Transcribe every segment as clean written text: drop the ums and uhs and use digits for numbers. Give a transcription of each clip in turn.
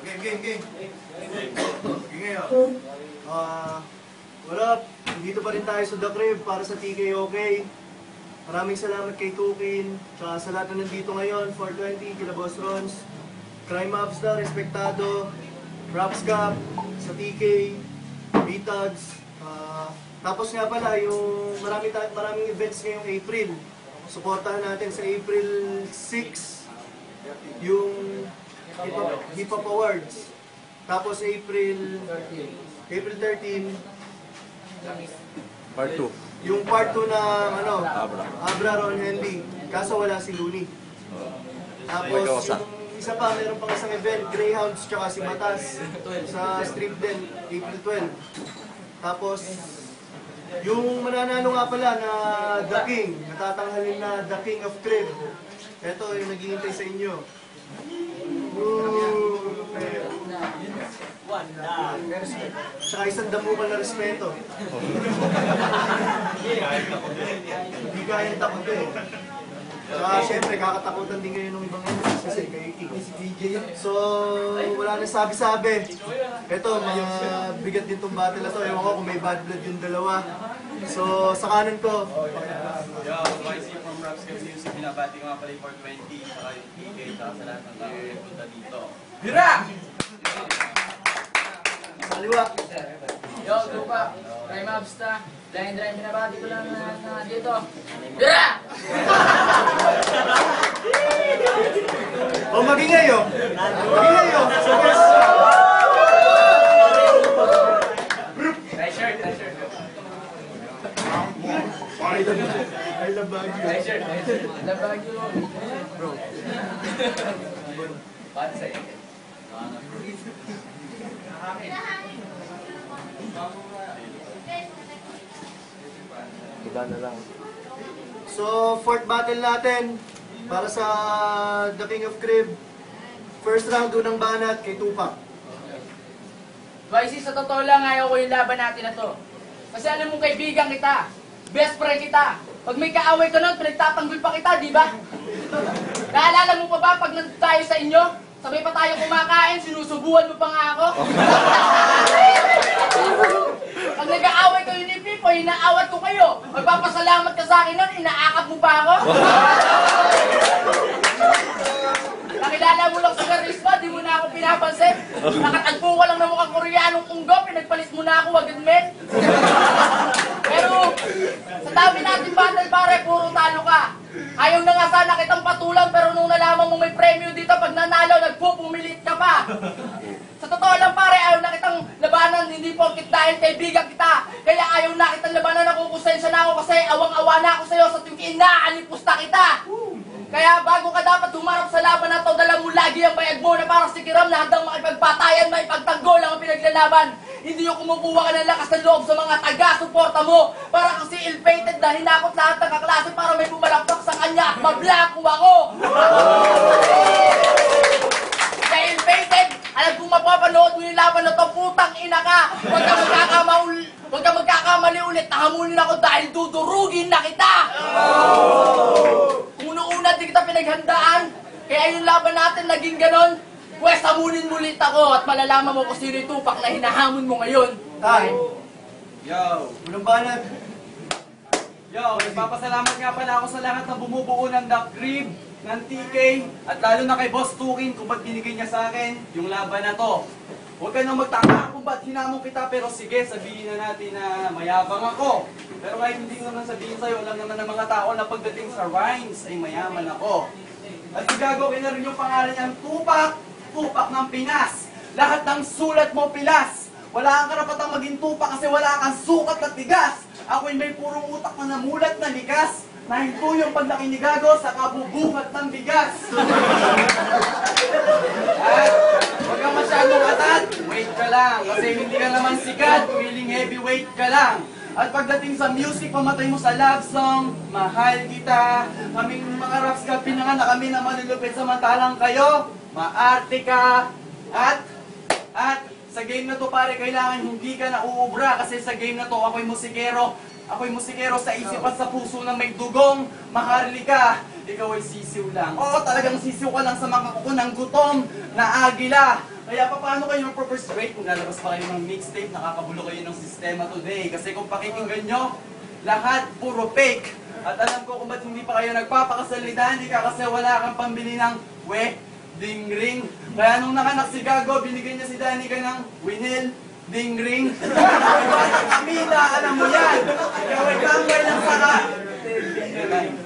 Game. Ngayon. What up? Dito pa rin tayo sa The Crib para sa TKOK. Maraming salamat kay Tukin, tsaka sa lahat na nandito ngayon, 420, kila Boss Rons, Crime Mobster, Respektado, Rapscap, sa TK, B-Tugs. Tapos nga pala, yung maraming events ngayong April. Suportahan natin sa April 6, yung Hip Hop Awards. Tapos April 13, Part 2. yung part 2 ng Abra Ron Henry. Kaso wala si Looney. Tapos yung isa pa, meron pang isang event, Greyhounds tsaka si Matas sa Strip din, April 12. Tapos yung mananalo nga pala na The King, natatanghalin na The King of Crib. Ito yung naghihintay sa inyo. Tsaka isang damukan na respeto. Hindi kayang takot eh. Tsaka syempre kakatakutan din kayo ng ibang enemies kasi kayo So wala na sabi-sabi. Ito mga bigat din tong battle na to. Ewan ko kung may bad blood yung dalawa. So sa kanan ko YC from Rapscap Music, binabati ko nga pala yung 420, saka yung PK, saka sa lahat ng tao yung punta dito. Hira! Kaliwa. Yo, Tupa, Crime Mobster, Blind Drive, binabati ko lang na dito. Hira! O magingay o. Magingay o. So guys. T-shirt. I love Baguio. Labag yun. Bro. Para sa'yo. Iba na lang. So, fourth battle natin para sa The King of Crib. First round unang banat kay Tupac. YC, sa totoo lang, ayaw ko yung laban natin na to. Kasi alam mo, kaibigan kita. Best friend kita. Pag may kaaway ka nun, pinagtatanggol pa kita, di ba? Naalala mo pa ba pag nandito tayo sa inyo? Sabay pa tayo kumakain, sinusubuan mo pa nga ako. Pag nag-aaway kayo ni Pipo, inaawat ko kayo. Magpapasalamat ka sa akin nun, inaakap mo pa ako. Nakilala mo lang si Charisma, di mo na ako pinapansin. Nakatagpo ka lang ng mukhang Koreanong unggo, pinagpalit mo na ako, agad men. Pero, sa dami natin battle pare, puro talo ka. Ayaw na nga sana kitang patulan, pero nung nalaman mo may premyo dito, pag nanalo, nagpupumilit ka pa. Sa totoo lang pare, ayaw na kitang labanan, hindi porkit dahil kaibigan kita. Kaya ayaw na kitang labanan, nakukonsensya na ako kasi awang-awa na ako sa'yo sa tuwing inaanipusta kita. Kaya bago ka dapat humarap sa laban na to, dala mo lagi ang bayag mo na parang si Kiram na handang makipagpatayan, maipagtanggol ang pinaglalaban. Hindi yung kumukuha ka ng lakas ng loob sa mga taga-suporta mo. Para kasi ill-fated na hinakot lahat ng kaklase para may bumalakpak sa kanya at mablako ako. Kaya ill-fated, alam kung mapapanood mo yung laban na to, putang ina ka. Huwag ka magkakamali ulit, nahamunin ako dahil dudurugin na kita. Una-una di kita pinaghandaan, kaya yung laban natin naging ganon. Pwes, hamunin mo ulit ako at malalaman mo kung sino yung Tupac na hinahamon mo ngayon. Time. Yo! Unang banat. Yo! Nagpapasalamat nga pala ako sa lahat na bumubuo ng The Crib, ng TK, at lalo na kay Boss Tukin kung ba't binigay niya sa akin yung laban na to. Huwag ka nang magtaka kung ba't hinamon kita, pero sige, sabihin na natin na mayabang ako. Pero kahit hindi ko naman sabihin sa'yo, alam naman ng mga tao na pagdating sa rhymes ay mayaman ako. At sigagawin na rin yung pangalan niyang Tupac, Tupac ng Pinas. Lahat ng sulat mo pilas. Wala kang karapatang maging Tupac kasi wala kang sukat at tigas. Ako'y may purong utak na namulat na likas. Nahinto yung paglaki ni Gago sa kabubuhat ng bigas. At huwag kang masyadong atat, wait ka lang. Kasi hindi ka naman sikat, willing heavyweight ka lang. At pagdating sa music, pamatay mo sa love song, mahal kita. Kaming mga raps ka, pinangan na kami na manulupit samantalang kayo, maarte ka. At sa game na to pare, kailangan hindi ka na uubra kasi sa game na to ako'y musikero. Ako'y musikero sa isip at sa puso na may dugong. Maharli ka, ikaw ay sisiw lang. Oo, talagang sisiw ka lang sa mga kuko ng gutom na agila. Kaya paano kayo mag-frustrate kung lalabas pa kayo ng mixtape, nakakabulo kayo ng sistema today? Kasi kung pakikinggan nyo, lahat puro fake. At alam ko kung ba't hindi pa kayo nagpapakasal ni Danica kasi wala kang pambili ng wedding ring. Kaya nung nakanak si Gago, binigyan niya si Danica ng winil, ding ring. Amina, alam mo yan. Ikaw ay tambay ng saka.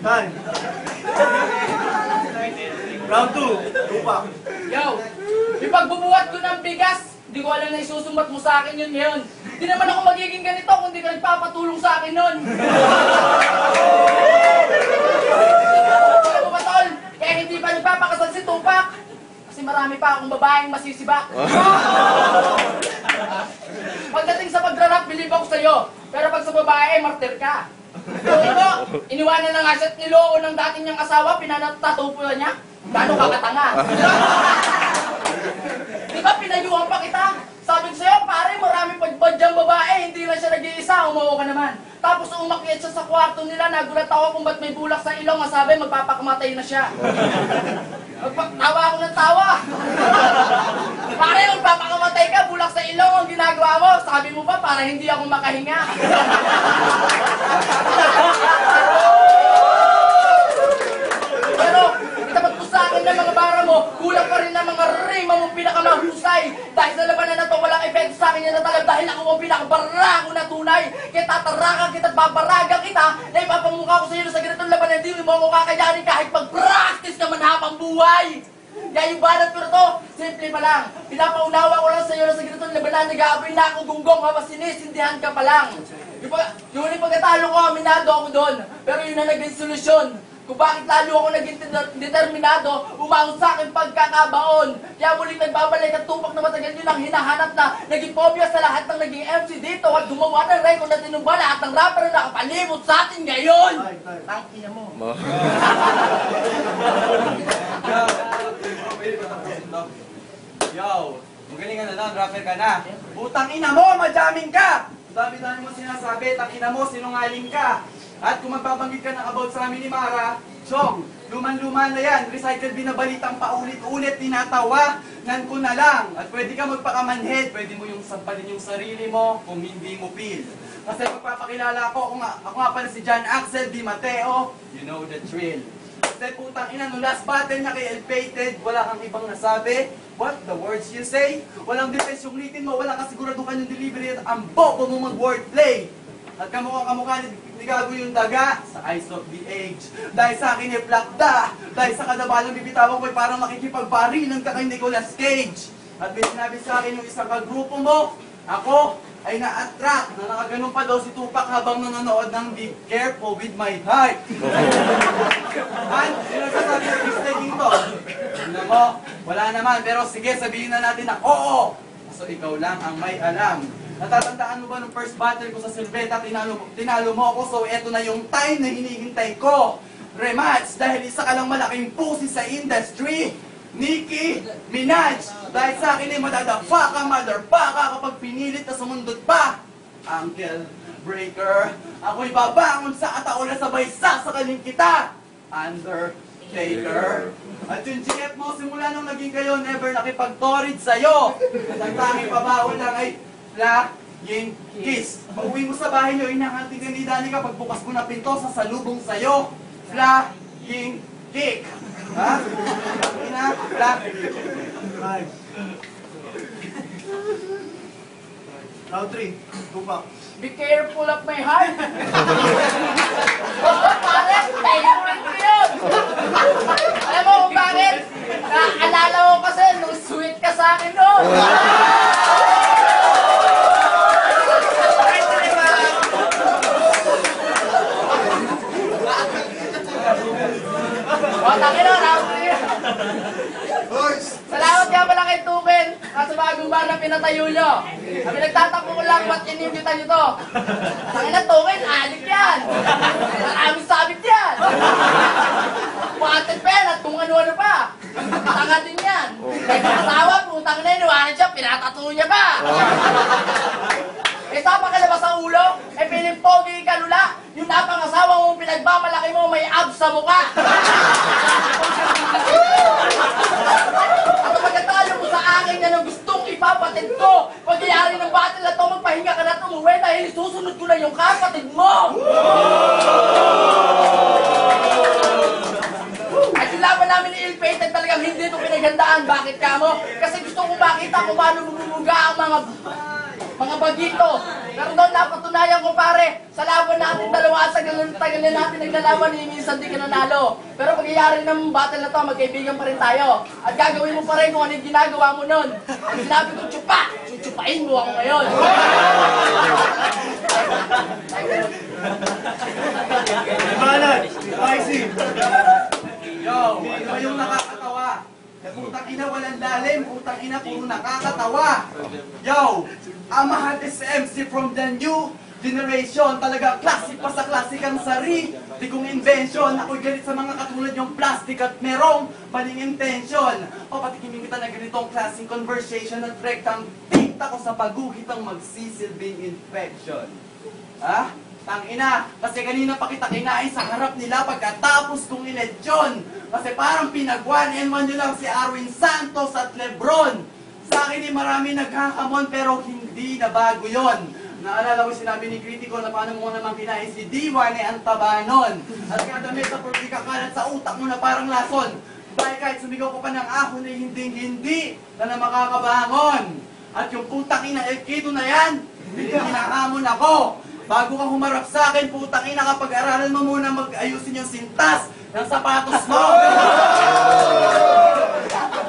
Time. Round 2. Tupak. Yo, yung pagbubuhat ko ng bigas, di ko alam na isusumbat mo sa akin yun ngayon. Di naman ako magiging ganito kung di ka nagpapatulong sa akin nun. Alam mo ba, tol? Kaya hindi pa nagpapakasal si Tupac. Kasi marami pa akong babaeng masisibak. Pagdating sa pagra-rap, believe ako sa'yo. Pero pag sa babae, martir ka. Yung ito, iniwanan na nga siya at niloko ng dating niyang asawa, pinanatatupo niya. Gano'ng kakatanga. Di ba pinayuhan pa kita? Sabi ko sa'yo, pare, marami pagbadyang babae, hindi lang siya nag-iisa, umuo ka naman. Tapos umakyat siya sa kwarto nila, nagulat ako kung ba't may bulak sa ilong, sabi, magpapakamatay na siya. Tawa ako ng tawa. Pare, magpapakamatay ka, bulak sa ilong ang ginagawa mo. Sabi mo ba, para hindi ako makahinga. Pero, itapat ko sa akin ng mga bara mo, kulang pa rin ng mga rima mong pinakamahusay. Dahil sa labanan na to, walang epekto sa akin yan na talab dahil ako ang pinakabarako na tunay. Kaya tatarakan kita at babaragan kita na ipapamukha ko sa iyo sa ganitong labanan. Hindi mo ako kakayanin kahit mag-practice ka man habang buhay. Kaya yung banat ko na to, simple pa lang. Pinapaunawa ko lang sa iyo na sa ganitong labanan, nag-aaboy na ako gunggong habang sinisindihan ka pa lang. Yung pagkatalo ko, aminado ako doon. Pero yun na naging solusyon. Kung bakit lalo ako naging determinado, umahon sa akin pagkakabaon. Kaya muling nagbabalik at Tupac na matagal nyo lang hinahanap na naging phobia sa lahat ng naging MC dito at gumawa ng record na tinumba lahat ng rapper na nakapalimot sa atin ngayon. Tangina mo. Yo, magaling ka na lang, rapper ka na. Putang ina mo, madaming ka! Dami-dami mo sinasabi, tangina mo, sinungaling ka. At kung magbabanggit ka ng about sa amin ni Mara, Chong, luman-luman na yan, recycle binabalitang paulit-ulit, tinatawanan ko na lang. At pwede ka magpakamanhead, pwede mo yung sampalin yung sarili mo kung hindi mo feel. Kasi magpapakilala ko, ako nga pala si John Axel Di Mateo, you know the drill. Kasi putang ina, nung last battle niya kay El Pated, wala kang ibang nasabi. What the words you say? Walang defense yung litin mo, walang kasiguraduhan yung delivery at ang bobo mo mag-wordplay. At kamukha ni Gago yung daga sa eyes of the age. Dahil sa akin ay plakda. Dahil sa kadabalang bibitawan ko ay parang makikipagbarilan ka kay Nicolas Cage. At may sinabi sa akin yung isang kagrupo mo, ako ay na-attract na nakaganon pa daw si Tupac habang nanonood ng Be Careful With My Heart. Han, sino sasabi sa mistake dito? Ano mo? Wala naman, pero sige sabihin na natin na oo. So ikaw lang ang may alam. Natatandaan mo ba nung first battle ko sa Silveta, tinalo mo ako, so eto na yung time na hinihintay ko. Rematch, dahil isa ka lang malaking pusi sa industry. Nicki Minaj, dahil sa akin ay madadapa ka, motherfucker, kapag pinilit na sumundot pa. Uncle Breaker, ako'y babangon sa ataon na sabay sasakalin kita. Undertaker. At yung GF mo, simula nung naging kayo, never nakipag-torrid sa'yo. At ang tanging pabaon lang ay flying kiss. Pag-uwi mo sa bahay nyo, inahanting ka ni Danica, pagbukas mo na pinto, sasalubong sa'yo. Flying kick. Ha? Ina, flying kick. Time. Round 3. Tupak. Be careful of my heart. Oo, pare, favorite ko yun. Alam mo kung bakit? Naalala ko kasi nung sweet ka sa akin noon. O, tangin na, salamat nga pala kay Tukin at sa bagong bar na pinatayo nyo. Kami nagtatakbo ko lang ba't inimbitan nyo to. Tangin na, Tukin, alik yan. Maraming sabit yan. Wanted pen at kung ano-ano pa. Tanga din yan. Kaya kung asawa, putang na inuwanan siya, pinatato niya pa. Eh, saan pa kalabas ang ulo? Eh, pinimpogi ka lula. Yung napangasawa mong pinagmamalaki mo, may abs sa mukha. At pagkatalo mo sa akin yan ang gusto dahil susunod ko na yung kapatid mo! At yung laban namin ni Ill-Fated talagang hindi ito pinaghandaan. Bakit ka mo? Kasi gusto kong makita kung paano bumumuga ang mga bagito. Pero doon napatunayan ko pare, sa laban natin dalawa at sa tagal na natin naglalaban, minsan di ka nanalo. Pero pagyayari ng battle na to, magkaibigan pa rin tayo. At gagawin mo pa rin kung ano yung ginagawa mo nun. Ang sinabi ko, tsupa! Tsupain mo ako ngayon. Ibanan! YC! Yo, ano ba yung nakakatawa? Putang ina, walang lalim. Putang ina, puro nakakatawa. Yo, ang mahal is MC from the new generation. Talaga classic pa sa classic ang sari. Di kong invention. Ako'y galit sa mga katulad yung plastic at merong maling intention. O patikimin kita na ganitong klaseng conversation at rektang tinta ko sa paguhit ang magsisilbing infection. Ha? Tangina, kasi kanina pa kita kinain sa harap nila pagkatapos kong eleksyon. Kasi parang pinag 1-1 nyo lang si Arwin Santos at Lebron. Sa akin ay marami naghahamon pero hindi na bago yon. Naalala ko sinabi ni Kritiko na paano mo naman kinain si Diwan eh ang taba nun. At kada metaphor di kakalat sa utak mo na parang lason. Dahil kahit sumigaw ko pa ng ahon ay hindi na makakabangon. At yung putang ina Kito na yan, hindi hinahamon ako. Bago ka humarap sa akin, putang ina, kapag-aralan mo muna mag-ayusin yung sintas ng sapatos mo.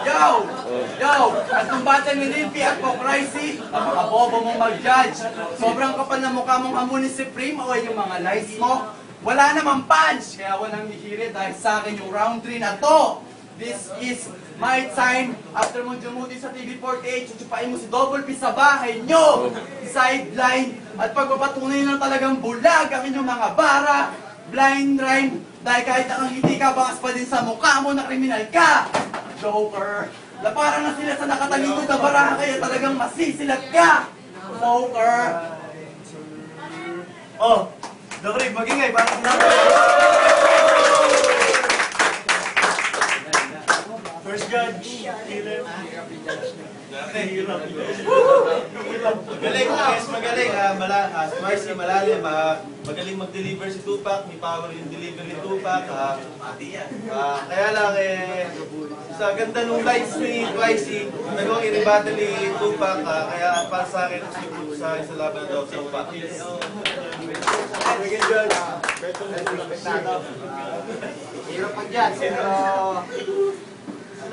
Yo! At nung battle ni Limpy at Pokraisi, napakabobo mong mag-judge. Sobrang kapal na mukha mong hamunin si Prime o yung mga lies mo. Wala namang punch, kaya walang hihirit dahil sa akin yung round 3 na to. This is my time. After mo dumuti sa TV48, chuchupain mo si Double P sa bahay nyo. Sideline. At pagpapatunay ng talagang bulag ang inyong mga bara. Blind rhyme. Dahil kahit ang hindi ka, bakas pa din sa mukha mo na kriminal ka. Joker. Na parang na sila sa nakatalikod na baraha, kaya talagang masisilat ka. Joker. Oh, Doc Rick, magingay para sa First judge, Killer. Magaling, guys, magaling. Spicy, malalim. Magaling mag-deliver si Tupac. May power yung delivery ni Tupac. Kaya lang sa ganda nung lights ni Spicy, nagawang i-rebuttal ni Tupac. Kaya para sa akin, sa laban daw sa Tupac. Second judge. Hirap pag-judge, pero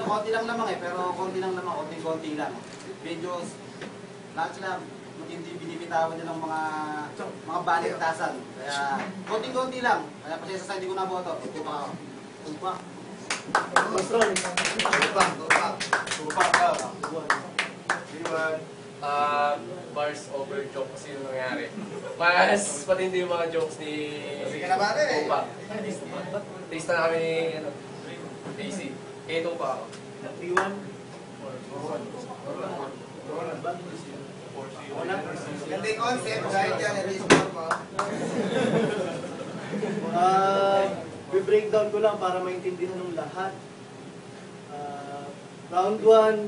konti lang naman pero konti lang naman, konti lang. Medyo, lahat sila matindi binibitawan nila ng mga baliktasan. Kaya, konti-konti lang. Kaya pasaya sa hindi ko naboto. Tupak. Tupac daw. Diwan. Bars over joke kasi yung nangyari. Mas patindi yung mga jokes ni Tupac. Taste na kami ni AC. Ito pa ako. T1. Ganda yung concept, kahit yan, i-restore ko. Breakdown ko lang para maintindihan ng lahat. Round 1,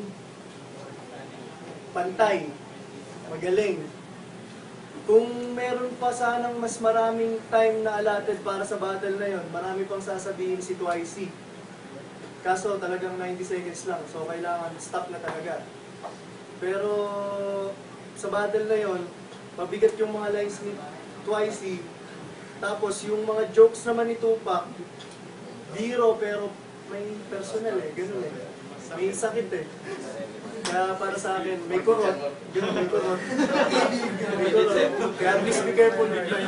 pantay. Magaling. Kung meron pa sanang mas maraming time na allotted para sa battle na yon, marami pang sasabihin si Twice. Kaso talagang 90 seconds lang, so kailangan stop na talaga. Pero sa battle na yon, mabigat yung mga lines ni Twice. Tapos yung mga jokes naman ni Tupac, biro pero may personal ganun May sakit Kaya para sa akin, may kurot. Ganun, may kurot. May kurot. Kaya please be careful with that.